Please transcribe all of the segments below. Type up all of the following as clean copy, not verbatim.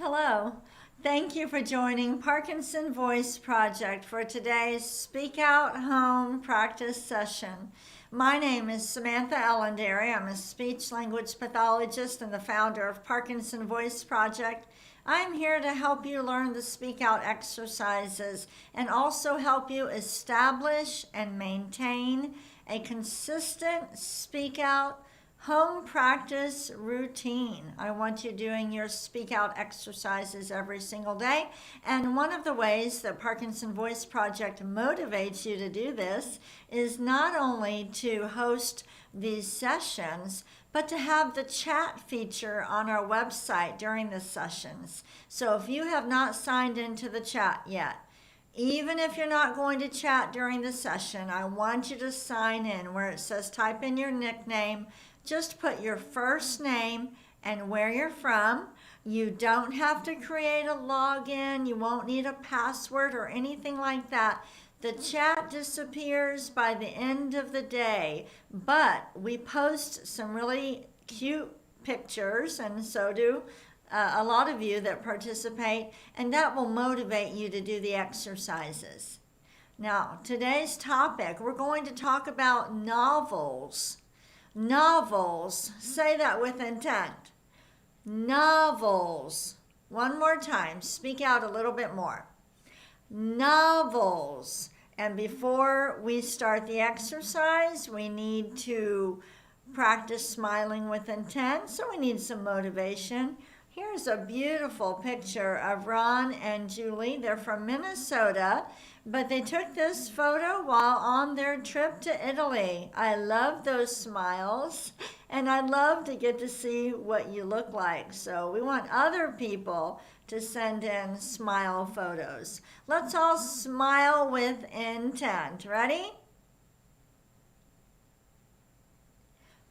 Hello. Thank you for joining Parkinson Voice Project for today's Speak Out Home practice session. My name is Samantha. I'm a speech language pathologist and the founder of Parkinson Voice Project. I'm here to help you learn the speak out exercises and also help you establish and maintain a consistent speak out home practice routine. I want you doing your speak out exercises every single day. And one of the ways that Parkinson Voice Project motivates you to do this is not only to host these sessions, but to have the chat feature on our website during the sessions. So if you have not signed into the chat yet, even if you're not going to chat during the session, I want you to sign in where it says type in your nickname. Just put your first name and where you're from. You don't have to create a login. You won't need a password or anything like that. The chat disappears by the end of the day, but we post some really cute pictures, and so do a lot of you that participate, and that will motivate you to do the exercises. Now, today's topic, we're going to talk about novels. Novels. Say that with intent. Novels. One more time. Speak out a little bit more. Novels. And before we start the exercise, we need to practice smiling with intent. So we need some motivation. Here's a beautiful picture of Ron and Julie. They're from Minnesota, but they took this photo while on their trip to Italy. I love those smiles, and I'd love to get to see what you look like. So we want other people to send in smile photos. Let's all smile with intent. Ready?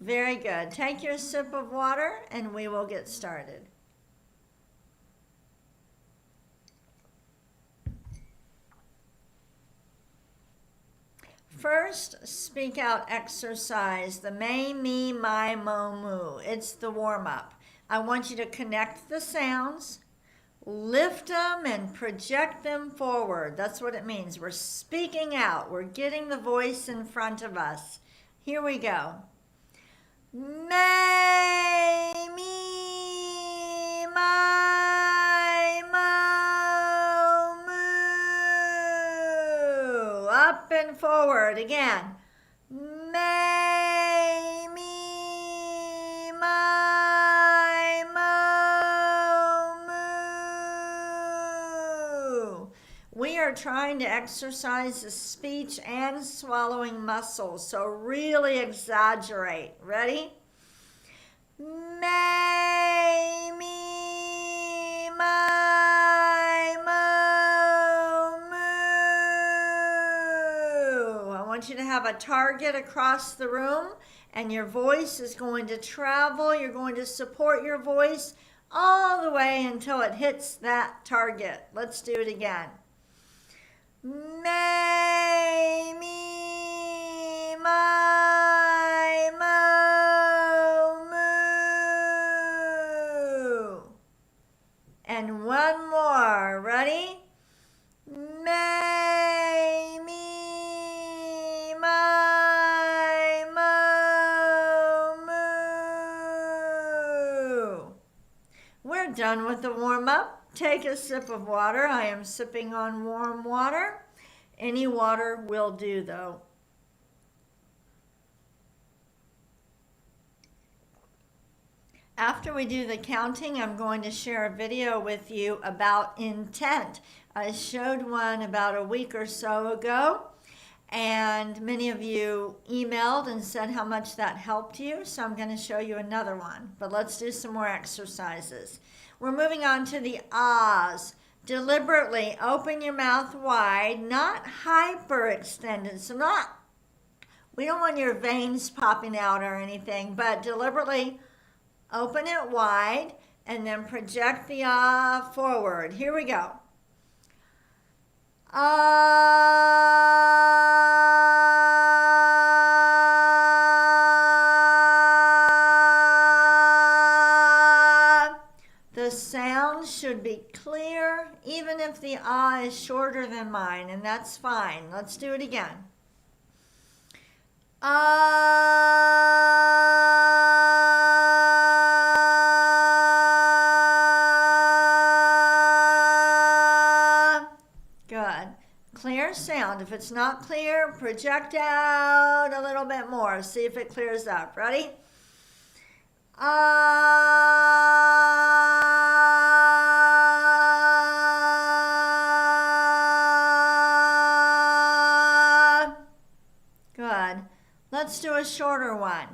Very good. Take your sip of water, and we will get started. First, speak out exercise, the may, me, my, mo, moo. It's the warm-up. I want you to connect the sounds, lift them, and project them forward. That's what it means. We're speaking out. We're getting the voice in front of us. Here we go. May, me, my, mo, moo. Up and forward again. May, me, my, mo, moo. We are trying to exercise the speech and swallowing muscles, so really exaggerate. Ready? May, me, my, mo, moo. I want you to have a target across the room, and your voice is going to travel. You're going to support your voice all the way until it hits that target. Let's do it again. May, me, my, mo, moo. And one more. Ready? May, me, my, mo, moo. We're done with the warm-up. Take a sip of water. I am sipping on warm water. Any water will do, though. After we do the counting, I'm going to share a video with you about intent. I showed one about a week or so ago, and many of you emailed and said how much that helped you, so I'm going to show you another one. But let's do some more exercises. We're moving on to the ahs. Deliberately open your mouth wide, not hyperextended. So we don't want your veins popping out or anything, but deliberately open it wide and then project the ah forward. Here we go. Ah. The sound should be clear, even if the ah is shorter than mine, and that's fine. Let's do it again. Ah. Good. Clear sound. If it's not clear, project out a little bit more. See if it clears up. Ready? Good. Let's do a shorter one.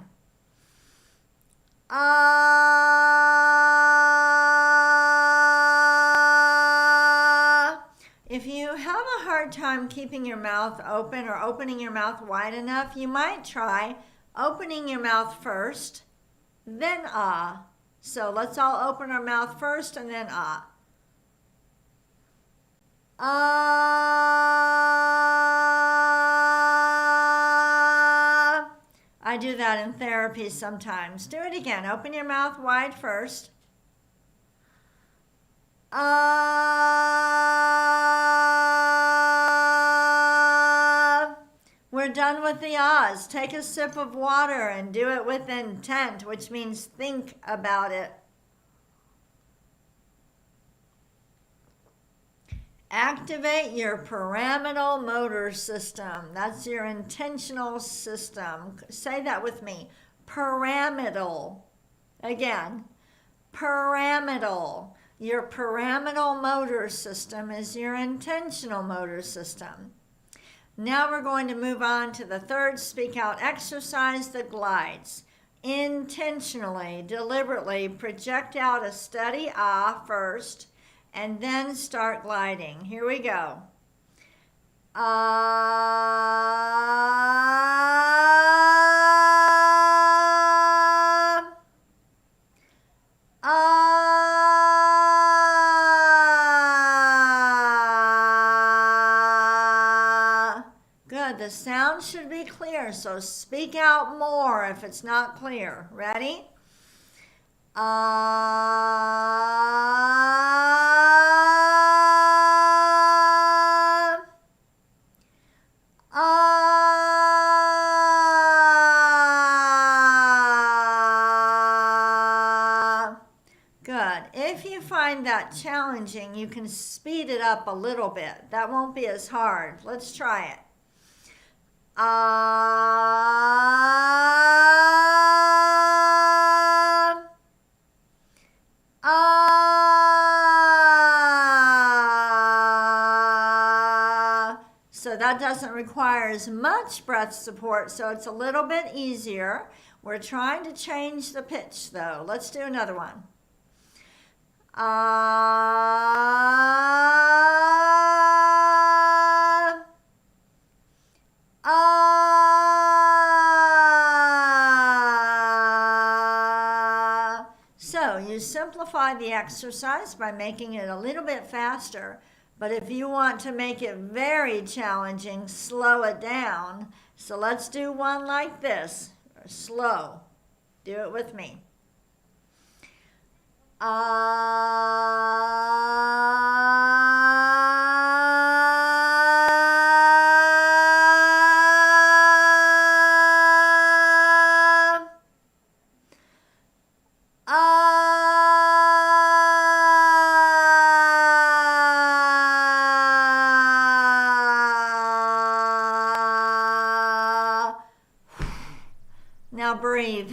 If you have a hard time keeping your mouth open or opening your mouth wide enough, you might try opening your mouth first, then ah. So let's all open our mouth first and then ah. Ah. I do that in therapy sometimes. Do it again. Open your mouth wide first. We're done with the ahs. Take a sip of water and do it with intent, which means think about it. Activate your pyramidal motor system. That's your intentional system. Say that with me. Pyramidal. Again, pyramidal. Your pyramidal motor system is your intentional motor system. Now we're going to move on to the third speak out exercise, the glides. Intentionally, deliberately project out a steady ah first, and then start gliding. Here we go. Ah. Ah. Good. The sound should be clear, so speak out more if it's not clear. Ready? Ah. Ah. Good. If you find that challenging, you can speed it up a little bit. That won't be as hard. Let's try it. Ah. Ah. So that doesn't require as much breath support, so it's a little bit easier. We're trying to change the pitch though. Let's do another one. Ah. Ah. So you simplify the exercise by making it a little bit faster, but if you want to make it very challenging, slow it down. So let's do one like this, slow. Do it with me. Ah. Ah. Now breathe.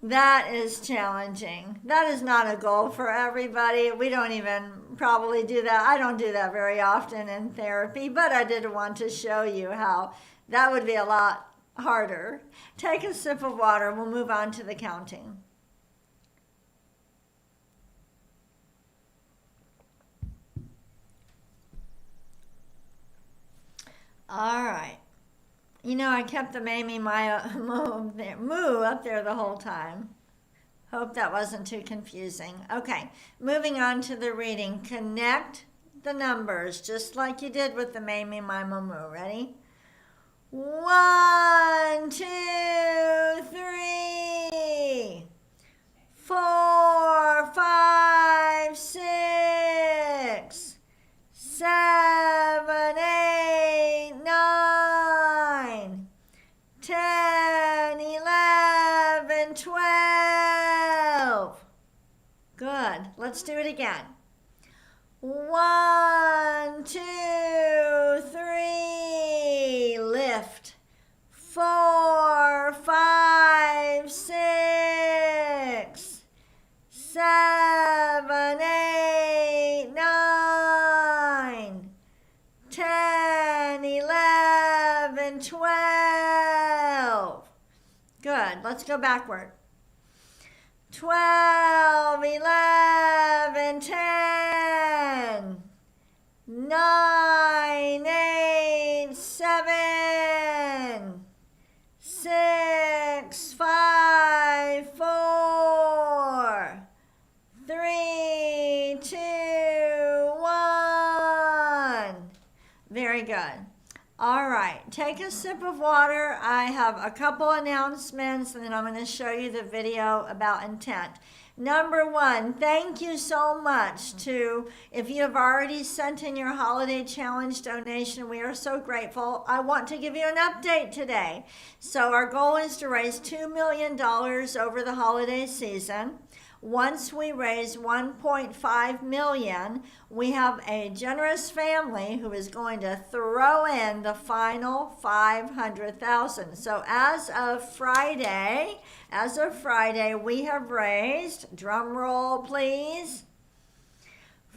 That is challenging. That is not a goal for everybody. We don't even probably do that. I don't do that very often in therapy, but I did want to show you how that would be a lot harder. Take a sip of water. We'll move on to the counting. All right. You know, I kept the Mamie Maya moo up there the whole time. Hope that wasn't too confusing. Okay, moving on to the reading. Connect the numbers, just like you did with the Mamie Mima moo. Ready? 1, 2, 3, 4, 5, 6, Good. Let's do it again. 1, 2, 3. Lift. 4, 5, 6, 7, 8, 9, 10, 11, 12. Good. Let's go backward. 12, 11, 10, 9, 8, 7, 6, 5, 4, 3, 2, 1. Very good. All right, take a sip of water. I have a couple announcements, and then I'm going to show you the video about intent. Number 1, thank you so much if you have already sent in your holiday challenge donation, we are so grateful. I want to give you an update today. So our goal is to raise $2 million over the holiday season. Once we raise $1.5 million, we have a generous family who is going to throw in the final $500,000. So as of Friday, we have raised, drum roll please,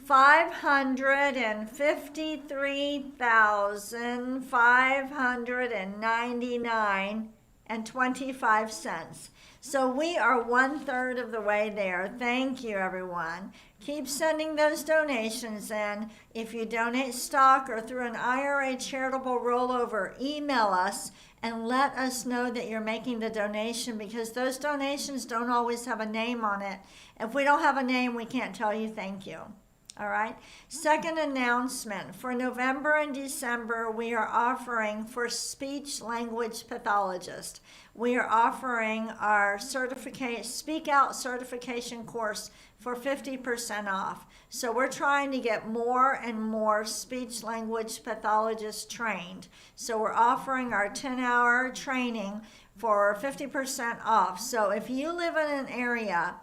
$553,599.25. So we are 1/3 of the way there. Thank you, everyone. Keep sending those donations in. If you donate stock or through an IRA charitable rollover, email us and let us know that you're making the donation, because those donations don't always have a name on it. If we don't have a name, we can't tell you thank you. All right. Second announcement. For November and December, we are offering for speech language pathologist. We are offering our Speak Out certification course for 50% off. So we're trying to get more and more speech language pathologists trained. So we're offering our 10-hour training for 50% off. So if you live in an area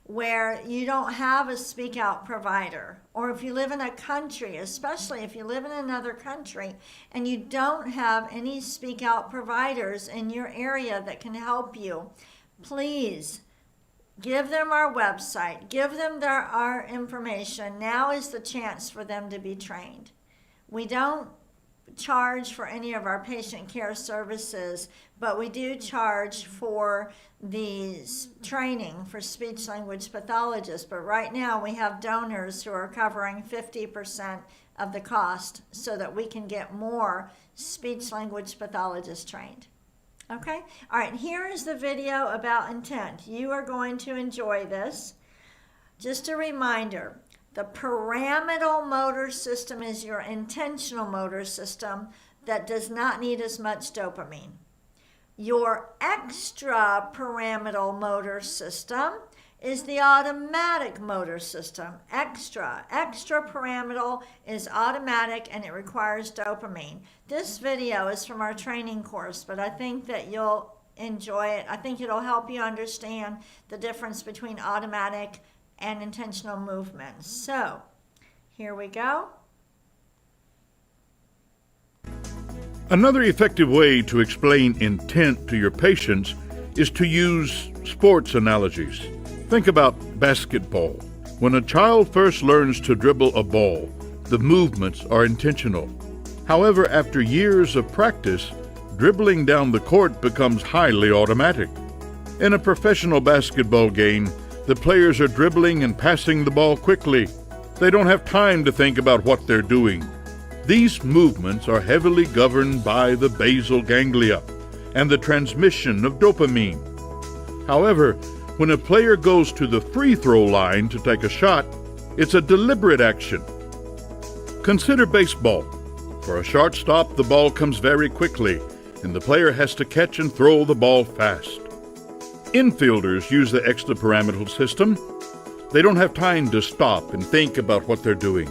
where you don't have a speak out provider, or if you live in a country, especially if you live in another country and you don't have any speak out providers in your area that can help you, please give them our website, give them our information. Now is the chance for them to be trained. We don't charge for any of our patient care services, but we do charge for the training for speech language pathologists. But right now we have donors who are covering 50% of the cost so that we can get more speech language pathologists trained. Okay? All right, here is the video about intent. You are going to enjoy this. Just a reminder, the pyramidal motor system is your intentional motor system that does not need as much dopamine. Your extrapyramidal motor system is the automatic motor system. Extrapyramidal is automatic and it requires dopamine. This video is from our training course, but I think that you'll enjoy it. I think it'll help you understand the difference between automatic and intentional movement. So, here we go. Another effective way to explain intent to your patients is to use sports analogies. Think about basketball. When a child first learns to dribble a ball, the movements are intentional. However, after years of practice, dribbling down the court becomes highly automatic. In a professional basketball game, the players are dribbling and passing the ball quickly. They don't have time to think about what they're doing. These movements are heavily governed by the basal ganglia and the transmission of dopamine. However, when a player goes to the free throw line to take a shot, it's a deliberate action. Consider baseball. For a shortstop, the ball comes very quickly, and the player has to catch and throw the ball fast. Infielders use the extrapyramidal system. They don't have time to stop and think about what they're doing.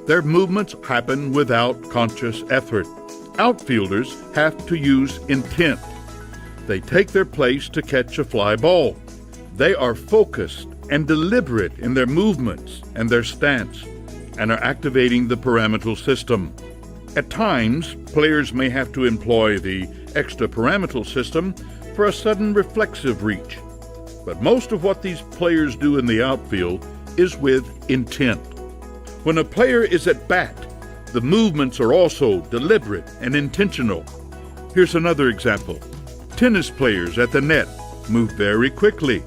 Their movements happen without conscious effort. Outfielders have to use intent. They take their place to catch a fly ball. They are focused and deliberate in their movements and their stance, and are activating the pyramidal system. At times, players may have to employ the extrapyramidal system for a sudden reflexive reach. But most of what these players do in the outfield is with intent. When a player is at bat, the movements are also deliberate and intentional. Here's another example. Tennis players at the net move very quickly,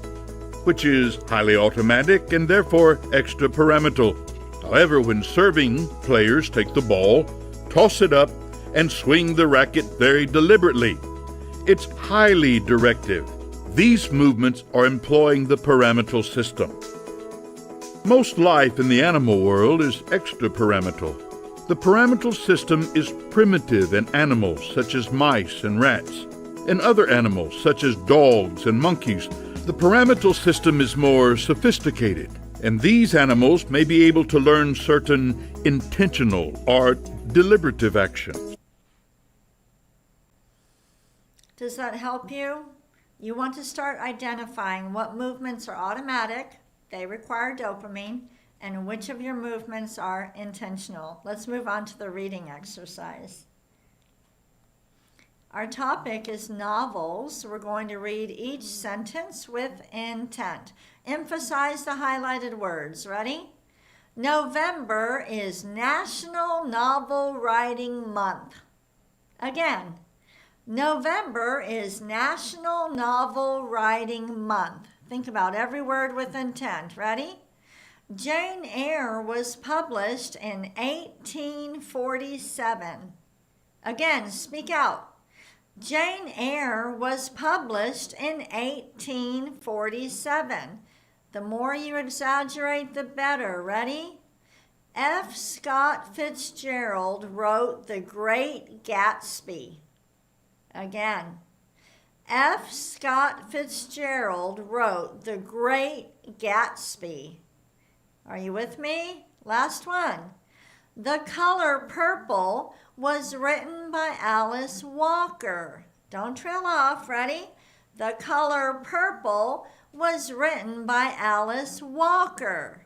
which is highly automatic and therefore extrapyramidal. However, when serving, players take the ball, toss it up, and swing the racket very deliberately. It's highly directive. These movements are employing the pyramidal system. Most life in the animal world is extrapyramidal. The pyramidal system is primitive in animals such as mice and rats. In other animals such as dogs and monkeys, the pyramidal system is more sophisticated, and these animals may be able to learn certain intentional or deliberative actions. Does that help you? You want to start identifying what movements are automatic, they require dopamine, and which of your movements are intentional. Let's move on to the reading exercise. Our topic is novels. We're going to read each sentence with intent. Emphasize the highlighted words. Ready? November is National Novel Writing Month. Again, November is National Novel Writing Month. Think about every word with intent. Ready? Jane Eyre was published in 1847. Again, speak out. Jane Eyre was published in 1847. The more you exaggerate, the better. Ready? F. Scott Fitzgerald wrote The Great Gatsby. Again, F. Scott Fitzgerald wrote The Great Gatsby. Are you with me? Last one. The Color Purple was written by Alice Walker. Don't trail off. Ready? The Color Purple was written by Alice Walker.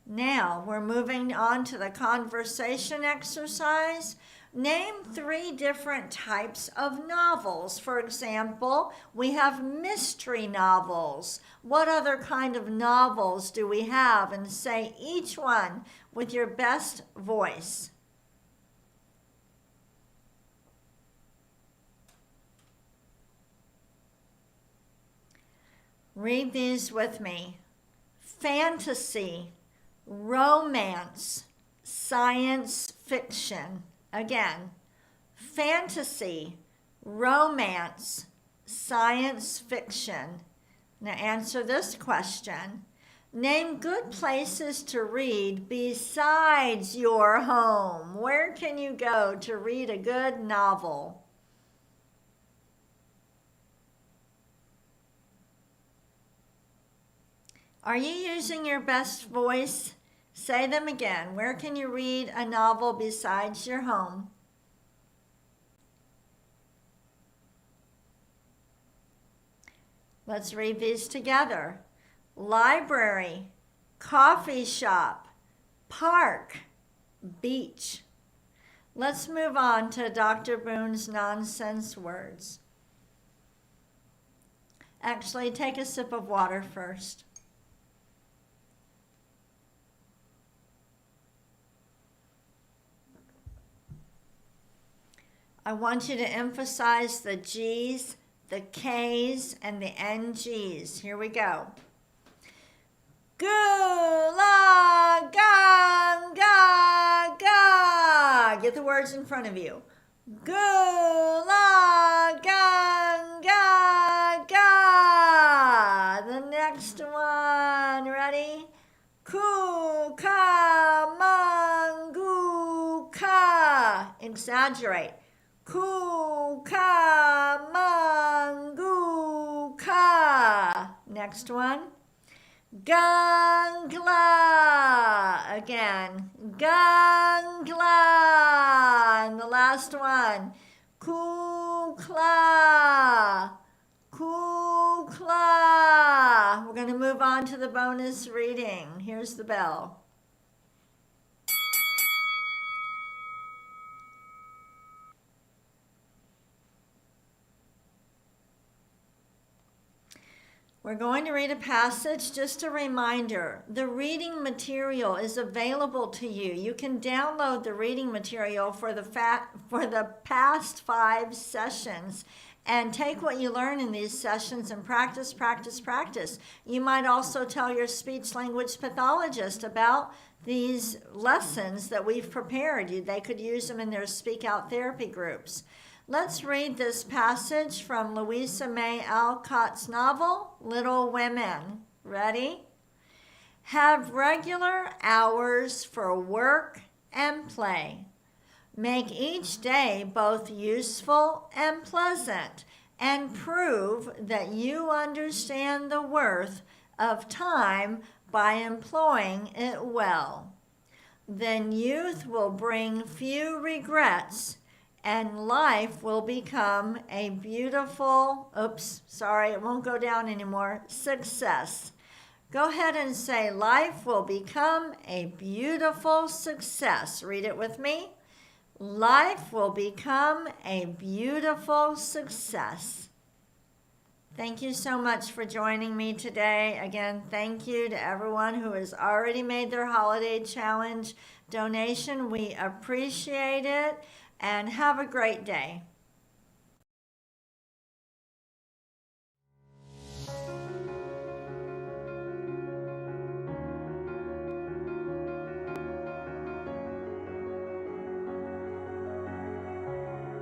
Now we're moving on to the conversation exercise. Name 3 different types of novels. For example, we have mystery novels. What other kind of novels do we have? And say each one with your best voice. Read these with me. Fantasy, romance, science fiction. Again, fantasy, romance, science fiction. Now answer this question. Name good places to read besides your home. Where can you go to read a good novel? Are you using your best voice? Say them again. Where can you read a novel besides your home? Let's read these together. Library, coffee shop, park, beach. Let's move on to Dr. Boone's nonsense words. Actually, take a sip of water first. I want you to emphasize the G's, the K's, and the NG's. Here we go. Gula, ga, ga, ga. Get the words in front of you. Gula, ga, ga, ga. The next one, ready? Ku, ka, mangu, ka. Exaggerate. Ku, ka, mangu, ka. Next one. Gangla. Again. Gangla. And the last one. Kukla. Kukla. We're going to move on to the bonus reading. Here's the bell. We're going to read a passage. Just a reminder, the reading material is available to you. You can download the reading material for the past 5 sessions and take what you learn in these sessions and practice, practice, practice. You might also tell your speech language pathologist about these lessons that we've prepared. They could use them in their speak out therapy groups. Let's read this passage from Louisa May Alcott's novel, Little Women. Ready? Have regular hours for work and play. Make each day both useful and pleasant, and prove that you understand the worth of time by employing it well. Then youth will bring few regrets, and life will become a beautiful, it won't go down anymore, success. Go ahead and say, life will become a beautiful success. Read it with me. Life will become a beautiful success. Thank you so much for joining me today. Again, thank you to everyone who has already made their holiday challenge donation. We appreciate it. And have a great day.